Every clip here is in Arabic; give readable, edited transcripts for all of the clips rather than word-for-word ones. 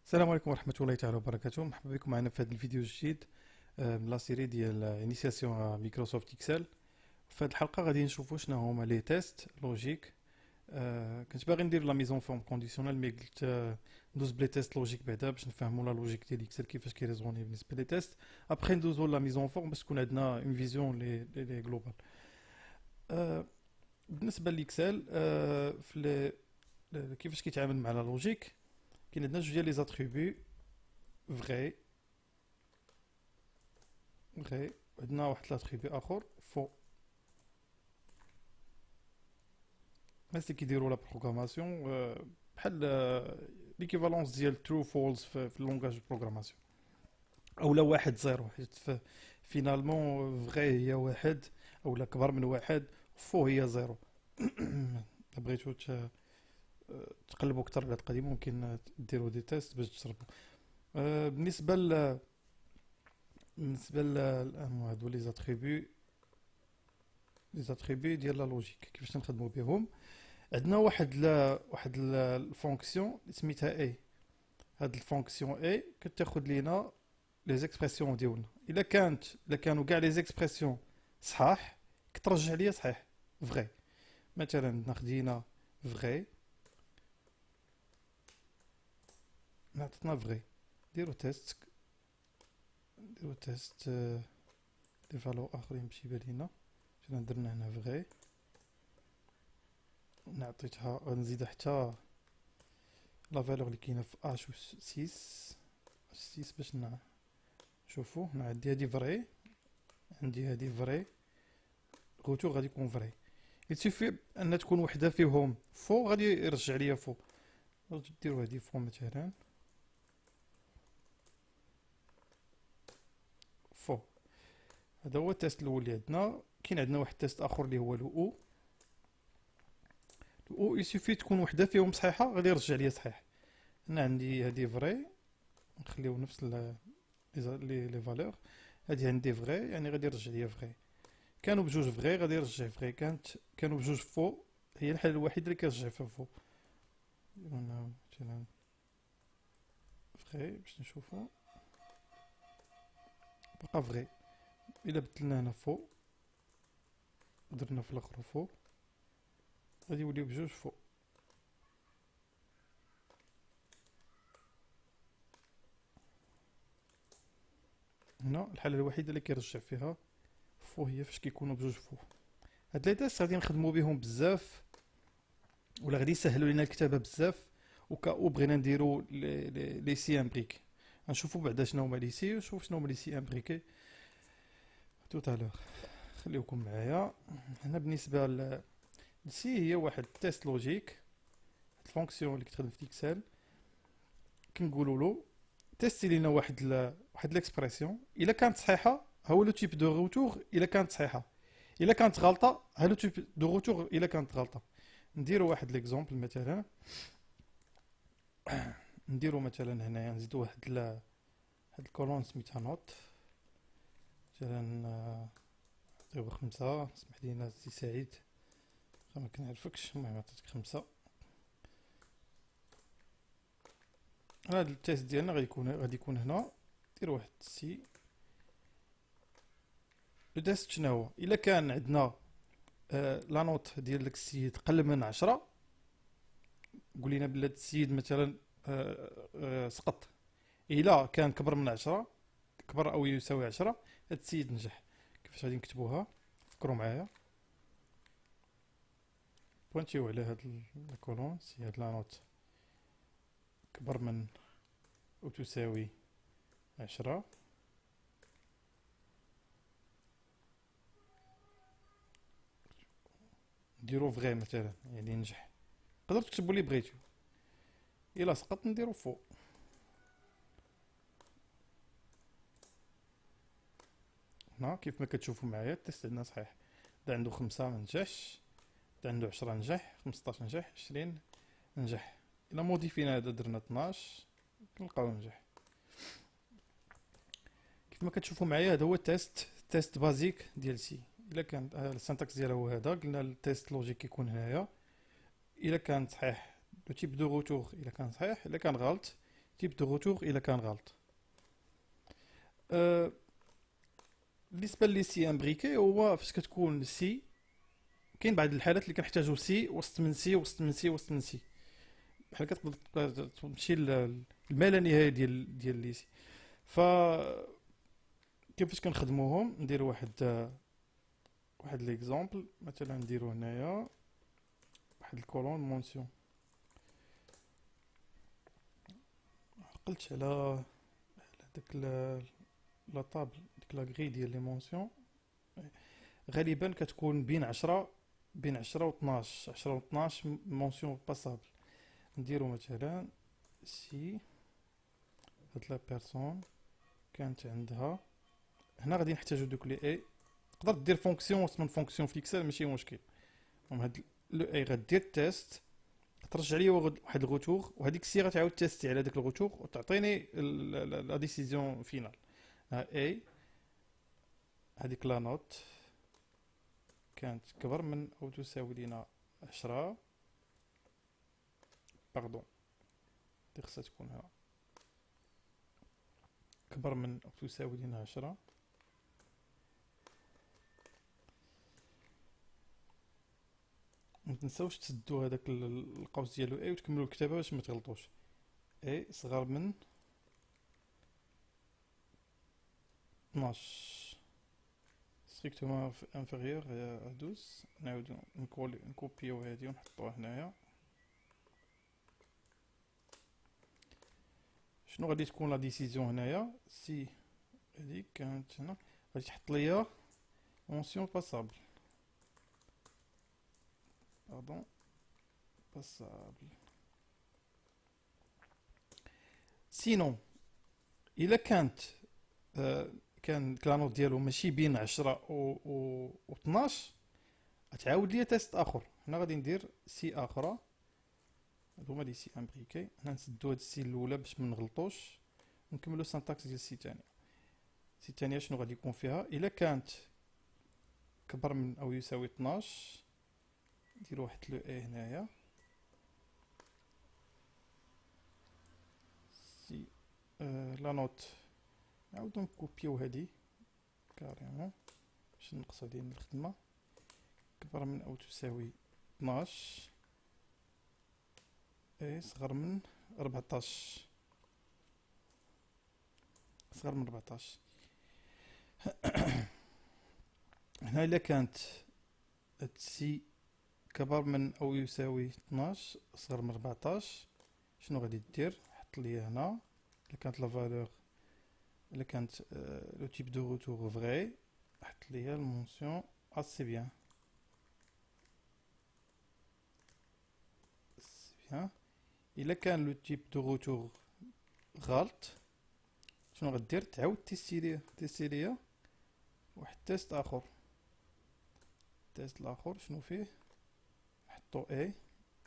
السلام عليكم ورحمة الله تعالى وبركاته. مرحبا بكم معنا في هذا الفيديو الجديد من لا سيري ديال انيسياسيون مايكروسوفت اكسل. في هذه الحلقة غادي نشوفوا شنو هما لي تيست لوجيك. كنت باغي ندير لا ميزون فورم كونديسيونيل مي قلت ندوز بلي تيست لوجيك بعدا باش نفهموا لا لوجيك ديال اكسل كيفاش كيريزوني بالنسبة لي تيست. ابخي ندوزو لا ميزون فورم باش تكون عندنا اون فيزيون لي جلوبال. بالنسبة لاكسل في كيفاش كيتعامل مع لا لوجيك. كاين عندنا جوج ديال لي زاتريبي فغي غي، عندنا واحد لاتريبي اخر فو. الناس اللي كيديروا لا بروغراماسيون بحال ليكيفالونس ديال ترو فولز في اللونغاج بروغراماسيون، او لا واحد زيرو، حيت فينالمون فغي هي واحد او لا كبر من واحد، فو هي زيرو. بغيتو تقلبوا اكثر على القديم ممكن ديروا دي تيست باش تجربوا. بالنسبه هادو لي زاتريبي ديال لا لوجيك كيفاش نخدموا بهم. عندنا واحد الفونكسيون سميتها اي. هاد الفونكسيون اي كتاخد لينا لي زيكسبرسيون ديالنا. الا كانوا كاع لي زيكسبرسيون صحاح كترجع ليا صحيح فغي. مثلا خدينا فغي، عطاتنا فغي. ديروا تيست دي فالو اخرين باش يبان لينا. مثلا درنا هنا فغي، نعطيتها غنزيدها حتى لا فالور اللي كاينه في اش و 6 باش نشوفوا. هنا عندي هادي فري، عندي هادي فري، غوتو غادي يكون فري. يتسفي ان تكون وحده فيهم فو غادي يرجع ليا فو. ديروا هادي فو مثلا فو. هذا هو التيست الاول اللي عندنا. كاين عندنا واحد التيست اخر اللي هو لو او يسوفي تكون وحده فيهم صحيحه غادي يرجع ليا صحيح. هنا عندي هادي فري، نخليو نفس لي فالور. هادي عندي فغي يعني غادي يرجع ليا فغي. كانوا بجوج فغي غادي يرجع فغي. كانوا بجوج فو هي الحاله الوحيده اللي كيرجع فيها فو. هنا مثلا فغي باش نشوفو بقى فغي. الا بدلنا هنا فو درنا في الاخر فو غادي يوليو بجوج فو. هنا الحاله الوحيده اللي كيرجع فيها فو هي فاش كيكونوا بجوج فو. هاد لي تيست غادي نخدمو بهم بزاف، ولا غادي يسهلوا لينا الكتابه بزاف. او بغينا نديرو لي سي امبريك. غنشوفوا بعدا شنو هما لي سي وشوف شنو هما لي سي امبريكي تو تالور. خليوكم معايا. هنا بالنسبه لسي هي واحد تيست لوجيك. الفونكسيون اللي كتخدم في اكسل كنقولوا له تيستي لينا واحد ليكسبرسيون. الا كانت صحيحه هو لو تيب دو روتور، الا كانت صحيحه. الا كانت غلطه ها لو تيب دو روتور الا كانت غلطه. نديرو واحد ليكزومبل مثلا. نديرو مثلا هنايا نزيدو هاد الكولون سميتها نوت. مثلا نعطيو 5. سمح لينا سي سعيد ما كنعرفكش، المهم عطيتك 5. هذا التيست ديالنا غادي يكون هنا. دير واحد سي. لو تيست شنو هو؟ الا كان عندنا لا نوت ديال داك السيد قل من 10، قول لنا بلي هاد السيد مثلا سقط. الا كان كبر من 10، كبر او يساوي 10، هاد السيد نجح. كيفاش غادي نكتبوها؟ فكروا معايا. بوانتيو على هاد الكولون سي هاد لا نوت كبر من او تساوي 10. نديرو فغي مثلا يعني نجح. تقدروا تكتبوا اللي بغيتو. الا سقط نديرو فو. هنا كيف ما كتشوفوا معايا التيست عندنا صحيح. دا عنده 5 ما نجحش، دا عنده 10 نجح، 15 نجح، 20 نجح. الا موديفينا هذا درنا 12 كنلقاو نجح. كيف ما كتشوفوا معايا هذا هو تيست بازيك ديال سي. الا كان السنتكس ديالها هو هذا. قلنا التيست لوجيك يكون هنايا. الا كان صحيح لو تيب دو روتور الا كان صحيح، الا كان غلط تيب دو روتور الا كان غلط. أه بالنسبه لي سي امبريكي هو فاش كتكون سي، كاين بعض الحالات اللي كنحتاجو سي وسط من سي وسط من سي وسط من سي، بحال كتقدر تمشي لما لا نهايه ديال لي سي. ف كيفاش كنخدموهم؟ ندير واحد ليكزامبل، مثلا نديرو هنايا واحد الكولون مونسيون. عقلتش على داك لا طابل، ديك لا غري ديال لي مونسيون. غالبا كتكون بين 10 و 12، 10 و 12 مونسيون باسابل. نديرو مثلا سي هاد لا بيرسون كانت عندها، هنا غادي نحتاجو دوك لي اي. تقدر دير فونكسيون وسط من فونكسيون في اكسل ماشي مشكل. المهم هاد لو اي غدير تيست، ترجع لي واحد الغوتور، وهذيك السي غتعاود تيستي على داك الغوتور وتعطيني لا ديسيزيون فينال. ها اي هذيك لا نوت كانت كبر من او تساوي لينا 10، باردون دي خصها تكون هنا كبر من او تساوي لينا 10. متنساوش تسدو هذاك القوس ديالو اي وتكملوا الكتابه باش ما تغلطوش. اي صغر من 12 ستريكتومون انفيريور ا 12. نعاودو نكوبيو هادي ونحطوها هنايا. شنو غادي تكون لا ديسيزيون هنايا؟ سي هذيك كانت هنا، غادي تحط ليا مونسيون باسابل، باردون باسابل. سينون الا كانت كان كلانوت ديالو ماشي بين 10 و 12، غتعاود ليا تيست اخر. هنا غادي ندير سي اخرى، هادو هما لي سي امبريكي. هنا نسدو هاد السي الاولى باش ما نغلطوش، ونكملو السانتاكس ديال السي الثانيه. السي الثانيه شنو غادي يكون فيها؟ الا كانت كبر من او يساوي 12، ندير واحد لو اي هنايا، سي لا نوت نعاودو نكوبيو هادي كاريمون باش نقص هادي من الخدمه. كبر من او تساوي 12 اي صغر من 14، صغر من 14. هنا الا كانت سي كبر من او يساوي 12 صغر من 14، شنو غادي دير؟ حط لي هنا الا كانت لا فالور، الا كانت لو تيب دو روتور فري، حط لي المونسيون اسي بيان. بيان. الا كان لو تيب دو روتور غلط، شنو غدير؟ تعاود تيستي ليا واحد تيست اخر. التيست الاخر شنو فيه؟ نحطو اي،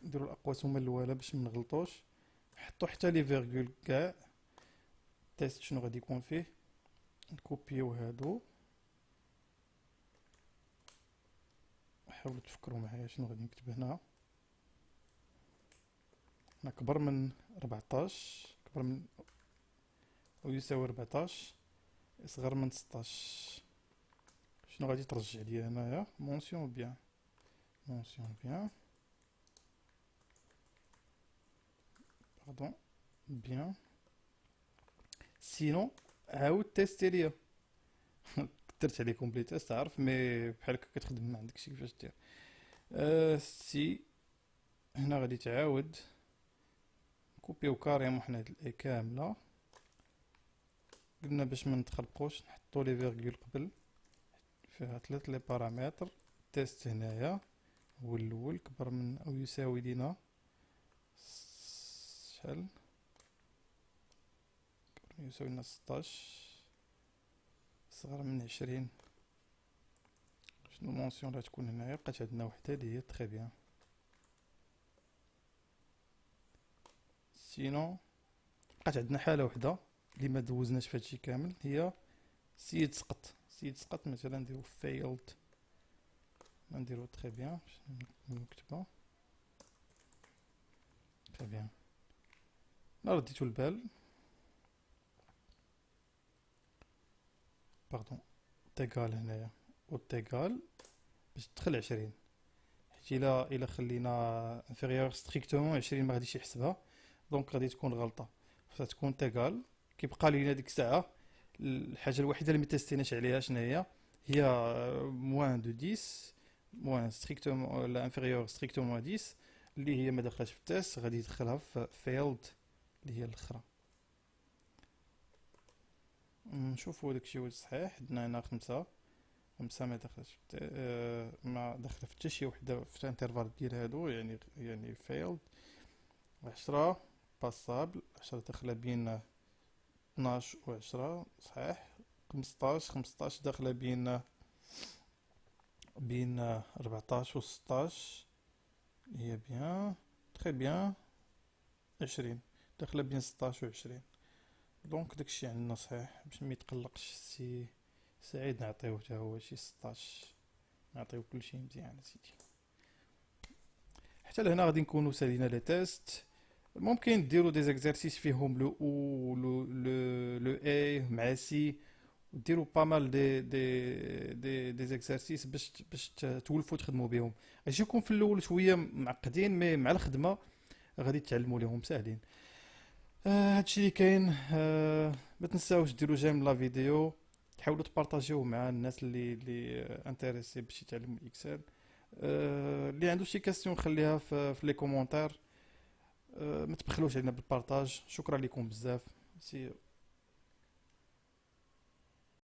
نديرو الاقواس هما الاولى باش ما نغلطوش، نحطو حتى لي فيرغول كاع. التيست شنو غادي يكون فيه؟ نكوبيو هادو، حاولوا تفكروا معايا شنو غادي نكتب هنا. هنا كبر من 14، كبر من او يساوي 14 يصغر من 16. شنو غادي ترجع لي هنايا؟ مونسيون بيان، مونسيون بيان، باردون بيان. سينون عاود تيستي ليا. درت عليه كومبلي تيست عارف، مي بحال هكا كتخدم ما عندكش كيفاش دير. سي هنا غادي تعاود كوبيو كاريمون حنا هاد الاي كامله. قلنا باش ما نتخلقوش نحطو لي فيرغول قبل، فيها 3 لي بارامتر. تيست هنايا هو الاول، كبر من او يساوي لينا شحال؟ كبر من يساوي لنا 16 صغر من 20. شنو المونسيون اللي تكون هنايا؟ بقات عندنا وحده اللي هي تري بيان. سينو بقات عندنا حاله وحده اللي ما دوزناش في هادشي كامل، هي سيد سقط. سيد سقط مثلا نديرو فايلد، نديرو تري بيان باش نكتبها تري بيان. لا رديتو البال باردون تيغال هنايا و تيغال باش تدخل 20. حيت الا خلينا انفيريور ستريكتومون 20 ما غاديش يحسبها، دونك غادي تكون غلطه. خصها تكون تيغال. كيبقى لينا ديك الساعه الحاجه الوحيده اللي ما تيستيناش عليها شنو هي؟ هي موان دو 10، موان ستريكتومون لا انفيريور ستريكتومون 10 اللي هي ما دخلش في التيست، غادي يدخلها في فيلد اللي هي الاخرى. نشوفوا داكشي واش صحيح. عندنا هنا خمسة ما دخلش ما دخل في حتى شي وحدة في الانترفال ديال هادو، يعني فيلد. 10 باسابل، 10 داخلة بين 12 و 10 صحيح. 15 داخلة بين 14 و 16 هي بيان تخي بيان. 20 داخلة بين 16 و 20. دونك داكشي عندنا صحيح باش ميتقلقش السي سعيد. نعطيوه حتى هو شي 16، نعطيو كلشي مزيان سيدي. حتى لهنا غادي نكونوا سالينا لي تيست. ممكن ديروا دي زيكزارسيس فيهم لو او لو اي مع سي، ديروا با مال دي زيكزارسيس باش تولفوا تخدموا بهم. يجيكم في الاول شويه معقدين، مي مع الخدمه غادي تعلموا لهم ساهلين. هادشي اللي كاين. ما تنساوش ديروا جيم لا فيديو، تحاولوا تبارطاجيوه مع الناس اللي انتريسي باش يتعلموا الاكسل. اللي عنده شي كاستيون خليها في لي كومونتير. ما تبخلوش علينا بالبارطاج. شكرا لكم بزاف. سي